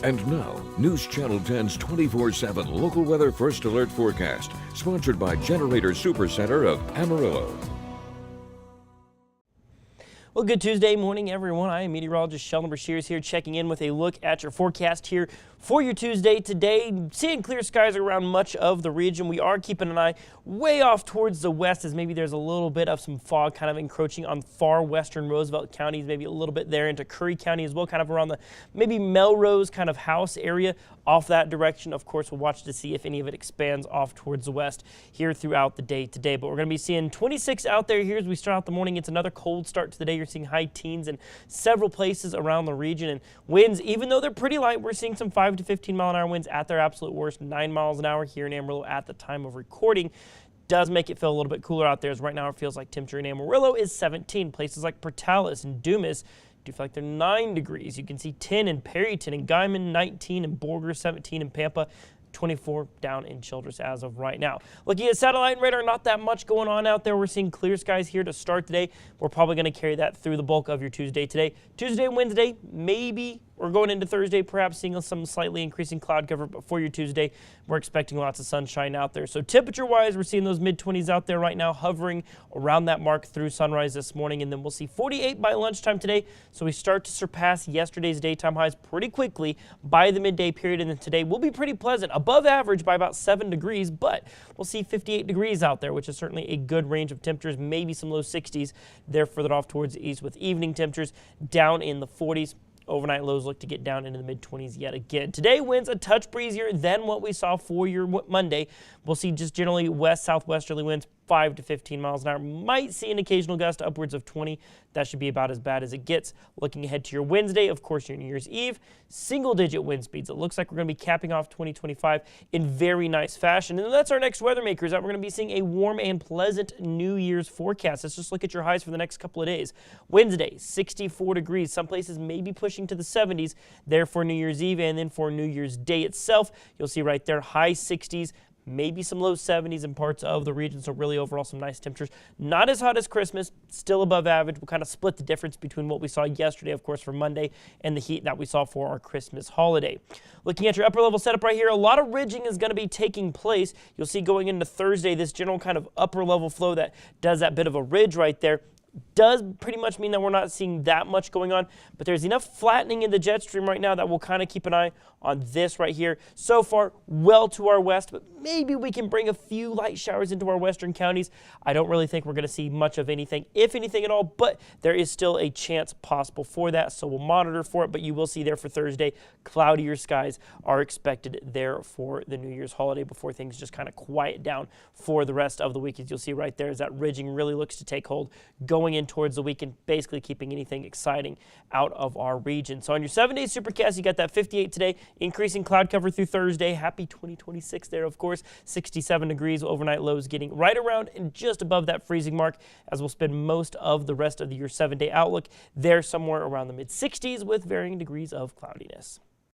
And now, News Channel 10's 24/7 local weather first alert forecast, sponsored by Generator Supercenter of Amarillo. Well, good Tuesday morning, everyone. I am meteorologist Sheldon Brashears here, checking in with a look at your forecast here for your Tuesday today. Seeing clear skies around much of the region. We are keeping an eye way off towards the west, as maybe there's a little bit of some fog kind of encroaching on far western Roosevelt counties, maybe a little bit there into Curry County as well, kind of around the maybe Melrose kind of house area off that direction. Of course, we'll watch to see if any of it expands off towards the west here throughout the day today. But we're going to be seeing 26 out there here as we start out the morning. It's another cold start to the day. You're seeing high teens in several places around the region, and winds, even though they're pretty light, we're seeing some 5 to 15 mile an hour winds at their absolute worst, 9 miles an hour here in Amarillo at the time of recording. Does make it feel a little bit cooler out there, as right now it feels like temperature in Amarillo is 17. Places like Portales and Dumas do feel like they're 9 degrees. You can see 10 in Perryton and Guyman, 19 in Borger, 17 in Pampa, 24 down in Childress as of right now. Looking at satellite and radar, not that much going on out there. We're seeing clear skies here to start today. We're probably going to carry that through the bulk of your Tuesday today. Tuesday and Wednesday, maybe we're going into Thursday, perhaps seeing some slightly increasing cloud cover, but for your Tuesday, we're expecting lots of sunshine out there. So temperature-wise, we're seeing those mid-20s out there right now, hovering around that mark through sunrise this morning, and then we'll see 48 by lunchtime today. So we start to surpass yesterday's daytime highs pretty quickly by the midday period, and then today will be pretty pleasant, above average by about 7 degrees, but we'll see 58 degrees out there, which is certainly a good range of temperatures, maybe some low 60s there further off towards the east, with evening temperatures down in the 40s. Overnight lows look to get down into the mid-20s yet again. Today, winds a touch breezier than what we saw for your Monday. We'll see just generally west-southwesterly winds, 5 to 15 miles an hour. Might see an occasional gust upwards of 20. That should be about as bad as it gets. Looking ahead to your Wednesday, of course, your New Year's Eve, single-digit wind speeds. It looks like we're going to be capping off 2025 in very nice fashion. And that's our next weather makers. That we're going to be seeing a warm and pleasant New Year's forecast. Let's just look at your highs for the next couple of days. Wednesday, 64 degrees. Some places may be pushing to the 70s there for New Year's Eve, and then for New Year's Day itself, you'll see right there high 60s. Maybe some low 70s in parts of the region, so really overall some nice temperatures. Not as hot as Christmas, still above average. We'll kind of split the difference between what we saw yesterday, of course, for Monday, and the heat that we saw for our Christmas holiday. Looking at your upper level setup right here, a lot of ridging is going to be taking place. You'll see going into Thursday, this general kind of upper level flow that does that bit of a ridge right there does pretty much mean that we're not seeing that much going on, but there's enough flattening in the jet stream right now that we'll kind of keep an eye on this right here. So far, well to our west, but maybe we can bring a few light showers into our western counties. I don't really think we're going to see much of anything, if anything at all, but there is still a chance possible for that, so we'll monitor for it. But you will see there for Thursday, cloudier skies are expected there for the New Year's holiday before things just kind of quiet down for the rest of the week. As you'll see right there, as that ridging really looks to take hold going in towards the weekend, basically keeping anything exciting out of our region. So on your 7-day supercast, you got that 58 today, increasing cloud cover through Thursday. Happy 2026 there, of course. 67 degrees, overnight lows getting right around and just above that freezing mark, as we'll spend most of the rest of your 7-day outlook there somewhere around the mid-60s with varying degrees of cloudiness.